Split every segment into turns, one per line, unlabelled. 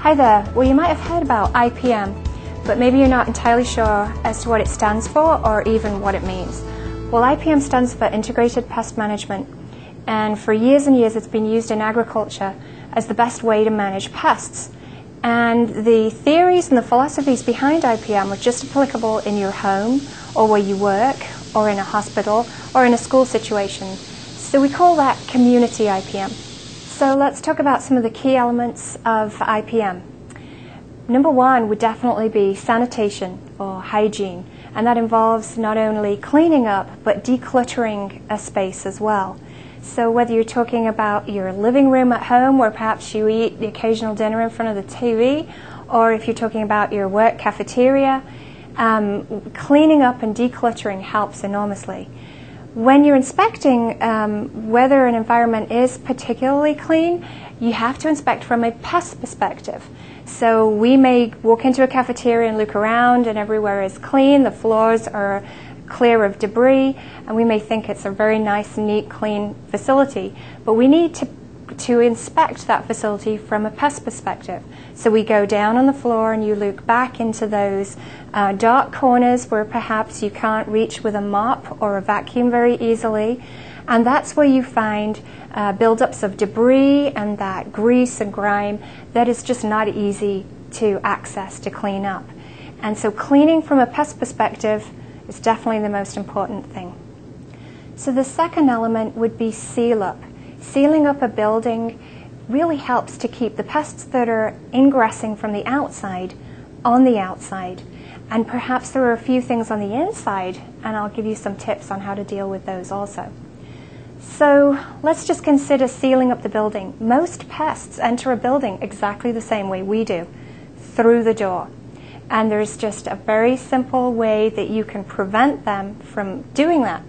Hi there. Well, you might have heard about IPM, but maybe you're not entirely sure as to what it stands for or even what it means. Well, IPM stands for Integrated Pest Management, and for years and years it's been used in agriculture as the best way to manage pests. And the theories and the philosophies behind IPM are just applicable in your home or where you work or in a hospital or in a school situation. So we call that community IPM. So let's talk about some of the key elements of IPM. Number one would definitely be sanitation or hygiene, and that involves not only cleaning up but decluttering a space as well. So whether you're talking about your living room at home where perhaps you eat the occasional dinner in front of the TV, or if you're talking about your work cafeteria, cleaning up and decluttering helps enormously. When you're inspecting whether an environment is particularly clean, you have to inspect from a pest perspective. So we may walk into a cafeteria and look around and everywhere is clean, the floors are clear of debris, and we may think it's a very nice, neat, clean facility. But we need to inspect that facility from a pest perspective. So we go down on the floor and you look back into those dark corners where perhaps you can't reach with a mop or a vacuum very easily. And that's where you find buildups of debris and that grease and grime that is just not easy to access, to clean up. And so cleaning from a pest perspective is definitely the most important thing. So the second element would be seal up. Sealing up a building really helps to keep the pests that are ingressing from the outside on the outside. And perhaps there are a few things on the inside, and I'll give you some tips on how to deal with those also. So let's just consider sealing up the building. Most pests enter a building exactly the same way we do, through the door. And there's just a very simple way that you can prevent them from doing that.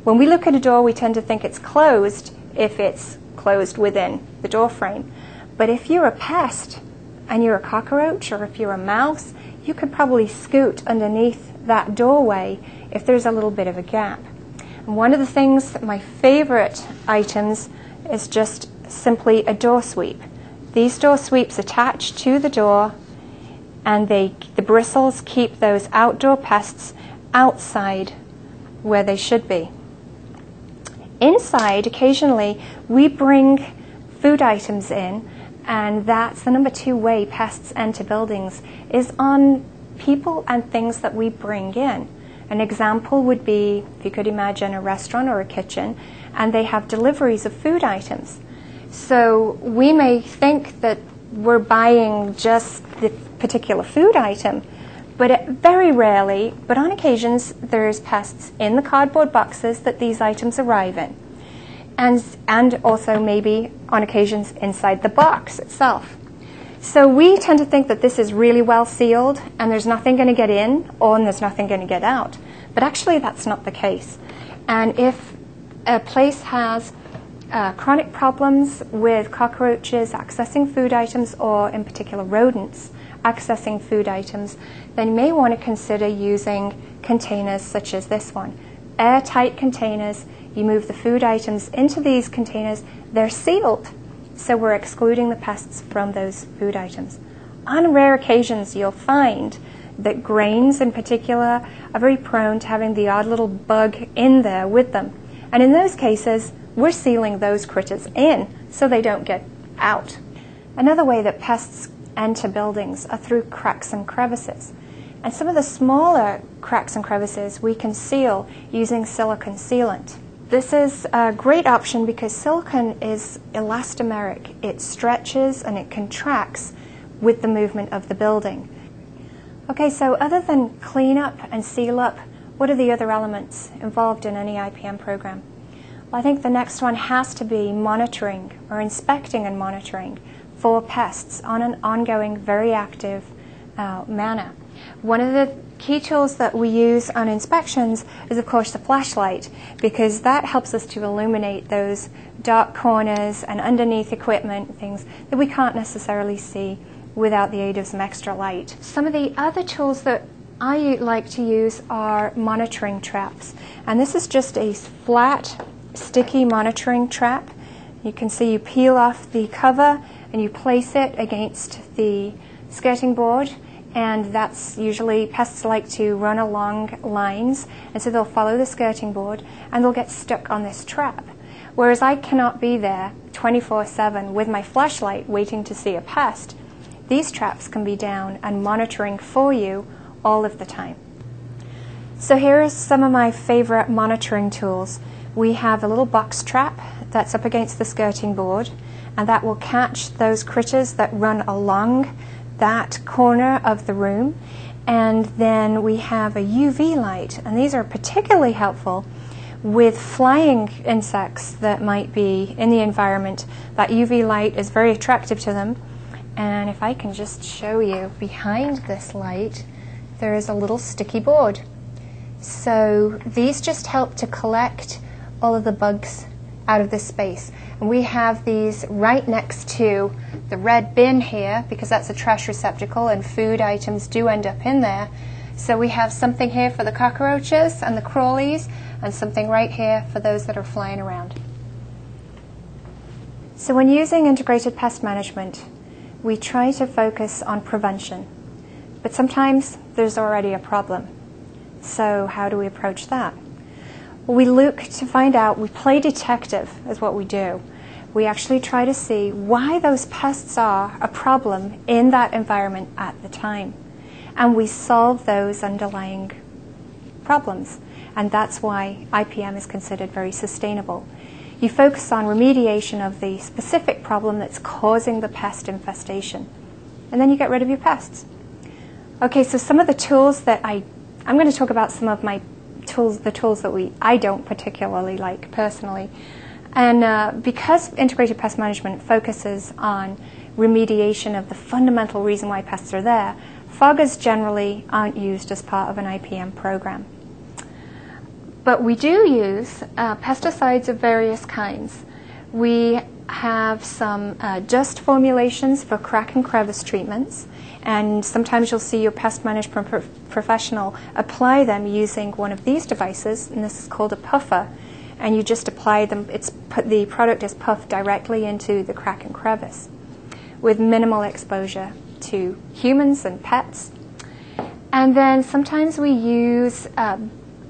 When we look at a door, we tend to think it's closed if it's closed within the door frame. But if you're a pest and you're a cockroach, or if you're a mouse, you could probably scoot underneath that doorway if there's a little bit of a gap. And one of the things, my favorite items, is just simply a door sweep. These door sweeps attach to the door, and the bristles keep those outdoor pests outside where they should be. Inside, occasionally, we bring food items in, and that's the number 2 way pests enter buildings, is on people and things that we bring in. An example would be, if you could imagine a restaurant or a kitchen, and they have deliveries of food items. So we may think that we're buying just the particular food item, but very rarely, but on occasions, there's pests in the cardboard boxes that these items arrive in. And also maybe on occasions inside the box itself. So we tend to think that this is really well sealed and there's nothing going to get in or there's nothing going to get out. But actually that's not the case. And if a place has chronic problems with cockroaches accessing food items, or in particular rodents accessing food items, then you may want to consider using containers such as this one. Airtight containers. You move the food items into these containers. They're sealed, so we're excluding the pests from those food items. On rare occasions, you'll find that grains in particular are very prone to having the odd little bug in there with them. And in those cases, we're sealing those critters in so they don't get out. Another way that pests enter buildings are through cracks and crevices. And some of the smaller cracks and crevices we can seal using silicone sealant. This is a great option because silicone is elastomeric. It stretches and it contracts with the movement of the building. Okay, so other than clean up and seal up, what are the other elements involved in any IPM program? Well, I think the next one has to be monitoring, or inspecting and monitoring for pests on an ongoing, very active manner. One of the key tools that we use on inspections is, of course, the flashlight, because that helps us to illuminate those dark corners and underneath equipment, things that we can't necessarily see without the aid of some extra light. Some of the other tools that I like to use are monitoring traps. And this is just a flat, sticky monitoring trap. You can see you peel off the cover and you place it against the skirting board, and that's usually, pests like to run along lines, and so they'll follow the skirting board and they'll get stuck on this trap. Whereas I cannot be there 24/7 with my flashlight waiting to see a pest. These traps can be down and monitoring for you all of the time. So here are some of my favorite monitoring tools. We have a little box trap that's up against the skirting board, and that will catch those critters that run along that corner of the room. And then we have a UV light, and these are particularly helpful with flying insects that might be in the environment. That UV light is very attractive to them. And if I can just show you behind this light, there is a little sticky board. So these just help to collect all of the bugs out of this space. And we have these right next to the red bin here, because that's a trash receptacle and food items do end up in there. So we have something here for the cockroaches and the crawlies, and something right here for those that are flying around. So when using integrated pest management, we try to focus on prevention. But sometimes there's already a problem. So how do we approach that? Well, we look to find out, we play detective is what we do. We actually try to see why those pests are a problem in that environment at the time. And we solve those underlying problems. And that's why IPM is considered very sustainable. You focus on remediation of the specific problem that's causing the pest infestation. And then you get rid of your pests. Okay, so some of the tools that I'm going to talk about some of my tools, the tools that I don't particularly like personally. And because integrated pest management focuses on remediation of the fundamental reason why pests are there, foggers generally aren't used as part of an IPM program. But we do use pesticides of various kinds. We have some dust formulations for crack and crevice treatments, and sometimes you'll see your pest management professional apply them using one of these devices, and this is called a puffer, and you just apply them. The product is puffed directly into the crack and crevice with minimal exposure to humans and pets. And then sometimes we use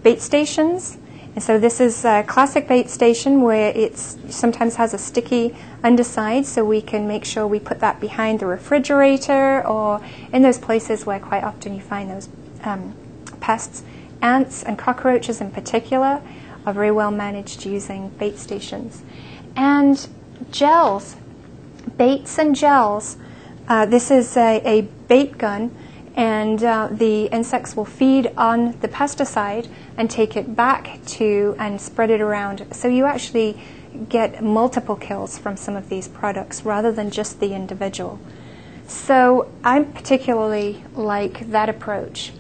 bait stations. And so this is a classic bait station where it sometimes has a sticky underside, so we can make sure we put that behind the refrigerator or in those places where quite often you find those pests. Ants and cockroaches in particular are very well managed using bait stations. And gels, baits and gels. This is a bait gun, and the insects will feed on the pesticide and take it back and spread it around. So you actually get multiple kills from some of these products rather than just the individual. So I particularly like that approach.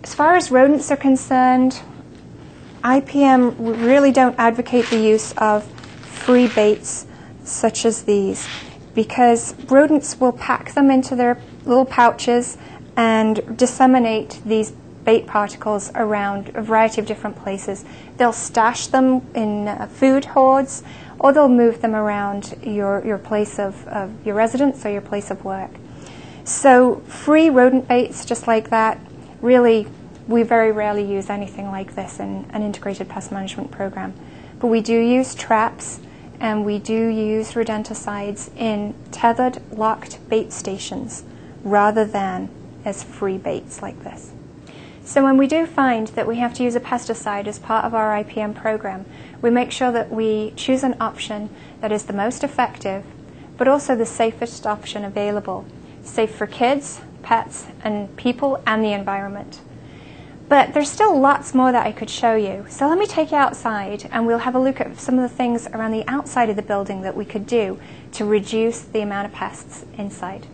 As far as rodents are concerned, IPM really don't advocate the use of free baits such as these, because rodents will pack them into their little pouches and disseminate these bait particles around a variety of different places. They'll stash them in food hoards, or they'll move them around your place of your residence or your place of work. So free rodent baits just like that, really, we very rarely use anything like this in an integrated pest management program. But we do use traps, and we do use rodenticides in tethered, locked bait stations rather than as free baits like this. So when we do find that we have to use a pesticide as part of our IPM program, we make sure that we choose an option that is the most effective, but also the safest option available. Safe for kids, pets, and people, and the environment. But there's still lots more that I could show you. So let me take you outside, and we'll have a look at some of the things around the outside of the building that we could do to reduce the amount of pests inside.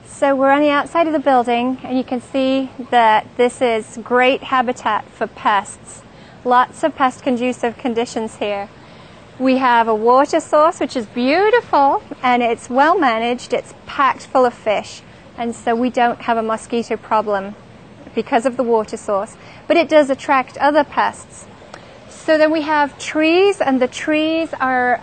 So we're on the outside of the building, and you can see that this is great habitat for pests. Lots of pest-conducive conditions here. We have a water source, which is beautiful, and it's well managed. It's packed full of fish, and so we don't have a mosquito problem because of the water source. But it does attract other pests. So then we have trees, and the trees are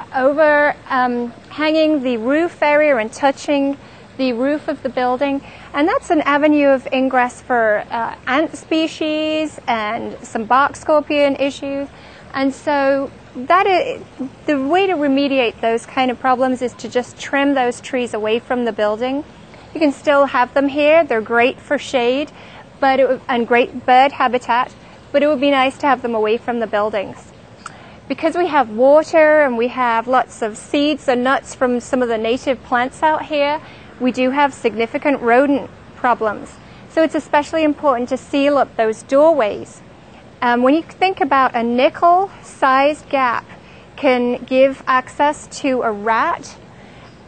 hanging the roof area and touching the roof of the building, and that's an avenue of ingress for ant species and some bark scorpion issues. And so the way to remediate those kind of problems is to just trim those trees away from the building. You can still have them here. They're great for shade, and great bird habitat, but it would be nice to have them away from the buildings. Because we have water and we have lots of seeds and nuts from some of the native plants out here, we do have significant rodent problems. So it's especially important to seal up those doorways. When you think about a nickel-sized gap can give access to a rat,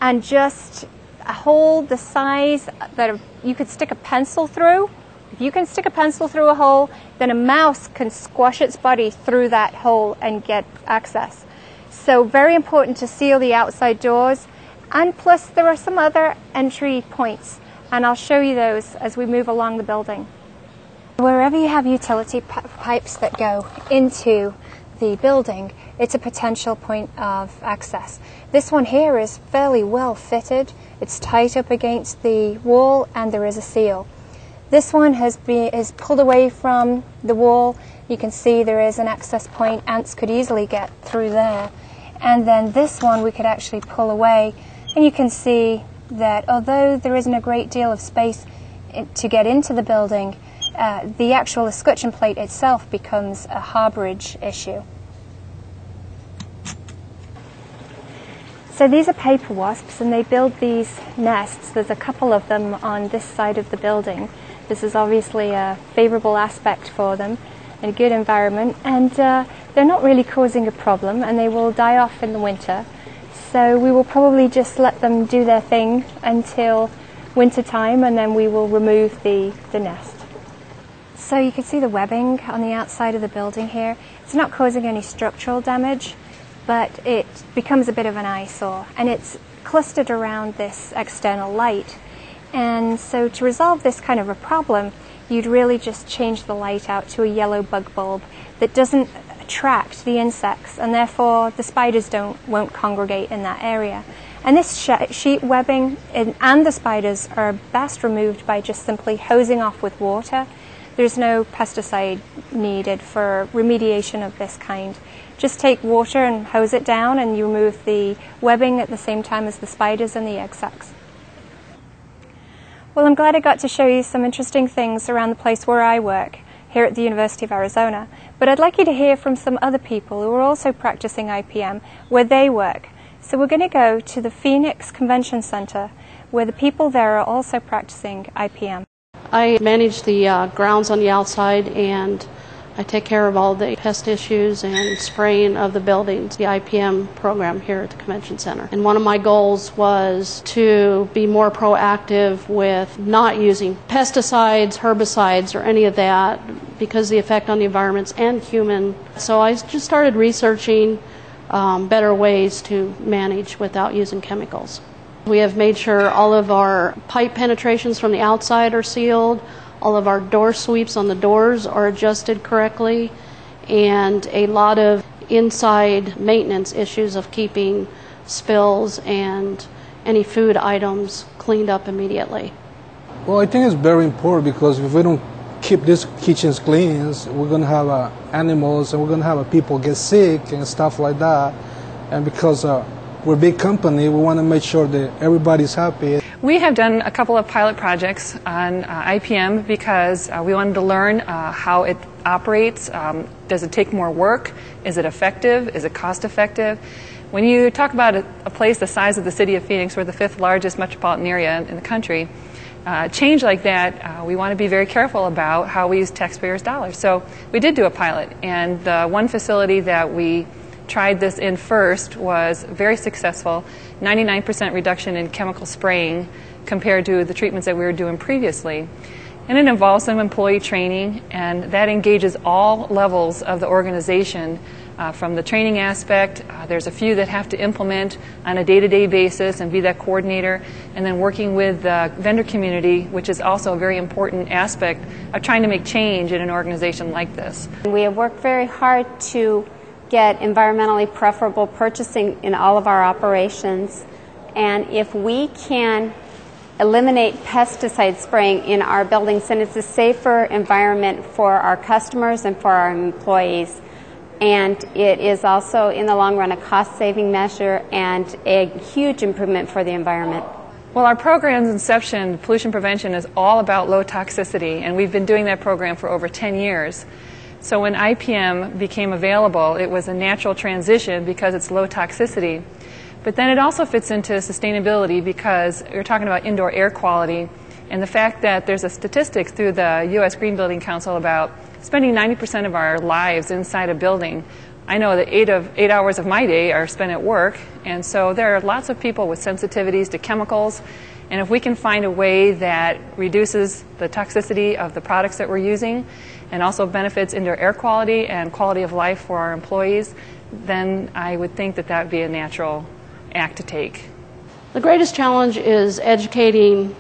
and just a hole the size that you could stick a pencil through. If you can stick a pencil through a hole, then a mouse can squash its body through that hole and get access. So very important to seal the outside doors. And plus there are some other entry points, and I'll show you those as we move along the building. Wherever you have utility pipes that go into the building, it's a potential point of access. This one here is fairly well fitted. It's tight up against the wall, and there is a seal. This one is pulled away from the wall. You can see there is an access point. Ants could easily get through there. And then this one we could actually pull away, and you can see that although there isn't a great deal of space to get into the building, the actual escutcheon plate itself becomes a harborage issue. So these are paper wasps, and they build these nests. There's a couple of them on this side of the building. This is obviously a favorable aspect for them and a good environment, and they're not really causing a problem, and they will die off in the winter. So we will probably just let them do their thing until winter time, and then we will remove the nest. So you can see the webbing on the outside of the building here. It's not causing any structural damage, but it becomes a bit of an eyesore, and it's clustered around this external light. And so to resolve this kind of a problem, you'd really just change the light out to a yellow bug bulb that doesn't attract the insects, and therefore the spiders won't congregate in that area. And this sheet webbing and the spiders are best removed by just simply hosing off with water. There's no pesticide needed for remediation of this kind. Just take water and hose it down, and you remove the webbing at the same time as the spiders and the egg sacs. Well, I'm glad I got to show you some interesting things around the place where I work, here at the University of Arizona. But I'd like you to hear from some other people who are also practicing IPM where they work. So we're going to go to the Phoenix Convention Center, where the people there are also practicing IPM.
I manage the grounds on the outside, and I take care of all the pest issues and spraying of the buildings, the IPM program here at the Convention Center. And one of my goals was to be more proactive with not using pesticides, herbicides, or any of that, because the effect on the environments and human. So I just started researching better ways to manage without using chemicals. We have made sure all of our pipe penetrations from the outside are sealed, all of our door sweeps on the doors are adjusted correctly, and a lot of inside maintenance issues of keeping spills and any food items cleaned up immediately.
Well, I think it's very important, because if we don't keep these kitchens clean, we're going to have animals, and we're going to have people get sick and stuff like that. And because we're a big company, we want to make sure that everybody's happy.
We have done a couple of pilot projects on IPM because we wanted to learn how it operates. Does it take more work? Is it effective? Is it cost effective? When you talk about a place the size of the city of Phoenix, we're the 5th largest metropolitan area in the country, change like that, we want to be very careful about how we use taxpayers' dollars. So we did do a pilot, and the one facility that we tried this in first was very successful, 99% reduction in chemical spraying compared to the treatments that we were doing previously. And it involves some employee training, and that engages all levels of the organization. From the training aspect, there's a few that have to implement on a day-to-day basis and be that coordinator, and then working with the vendor community, which is also a very important aspect of trying to make change in an organization like this.
We have worked very hard to get environmentally preferable purchasing in all of our operations. And if we can eliminate pesticide spraying in our buildings, then it's a safer environment for our customers and for our employees. And it is also, in the long run, a cost-saving measure and a huge improvement for the environment.
Well, our program's inception, pollution prevention, is all about low toxicity, and we've been doing that program for over 10 years. So when IPM became available, it was a natural transition because it's low toxicity. But then it also fits into sustainability because you're talking about indoor air quality, and the fact that there's a statistic through the U.S. Green Building Council about spending 90% of our lives inside a building. I know that 8 hours of my day are spent at work, and so there are lots of people with sensitivities to chemicals, and if we can find a way that reduces the toxicity of the products that we're using and also benefits indoor air quality and quality of life for our employees, then I would think that that would be a natural act to take.
The greatest challenge is educating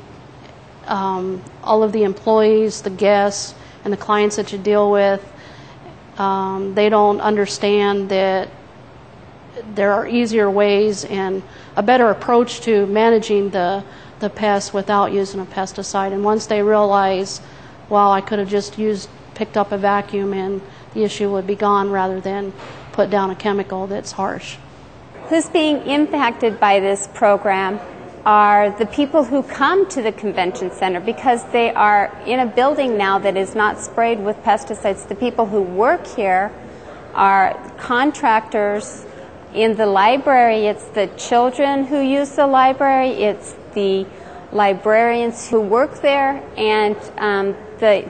all of the employees, the guests, and the clients that you deal with. They don't understand that there are easier ways and a better approach to managing the pests without using a pesticide. And once they realize, well, I could have just picked up a vacuum and the issue would be gone rather than put down a chemical that's harsh.
Who's being impacted by this program are the people who come to the convention center because they are in a building now that is not sprayed with pesticides. The people who work here are contractors in the library. It's the children who use the library. It's the librarians who work there, and the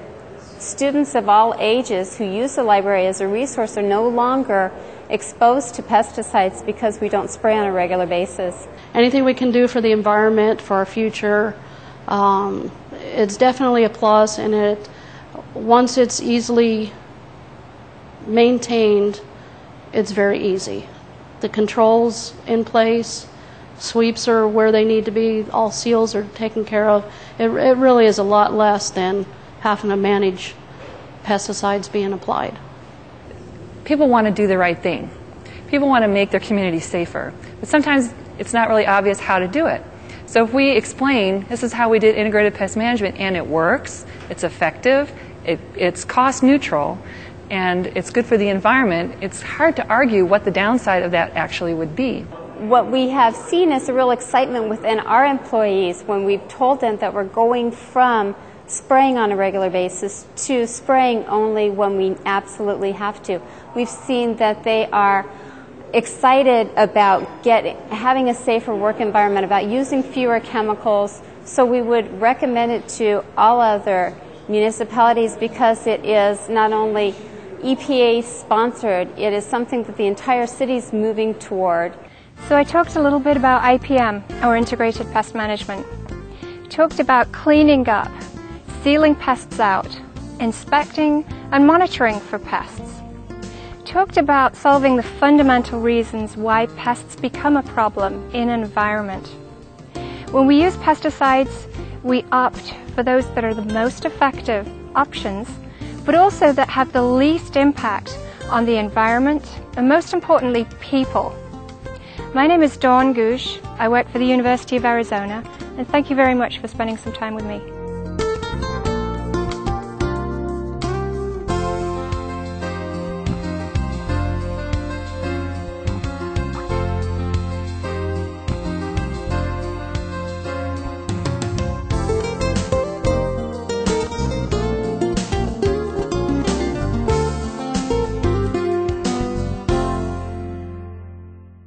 students of all ages who use the library as a resource are no longer exposed to pesticides because we don't spray on a regular basis.
Anything we can do for the environment, for our future, it's definitely a plus, and once it's easily maintained, it's very easy. The controls in place, sweeps are where they need to be, all seals are taken care of. It really is a lot less than having to manage pesticides being applied.
People want to do the right thing. People want to make their community safer, but sometimes it's not really obvious how to do it. So if we explain, this is how we did integrated pest management, and it works, it's effective, it's cost neutral, and it's good for the environment, it's hard to argue what the downside of that actually would be.
What we have seen is a real excitement within our employees when we've told them that we're going from spraying on a regular basis to spraying only when we absolutely have to. We've seen that they are excited about having a safer work environment, about using fewer chemicals. So we would recommend it to all other municipalities because it is not only EPA sponsored, it is something that the entire city is moving toward.
So I talked a little bit about IPM, or Integrated Pest Management. Talked about cleaning up, sealing pests out, inspecting and monitoring for pests. Talked about solving the fundamental reasons why pests become a problem in an environment. When we use pesticides, we opt for those that are the most effective options, but also that have the least impact on the environment and, most importantly, people. My name is Dawn Goosh. I work for the University of Arizona, and thank you very much for spending some time with me.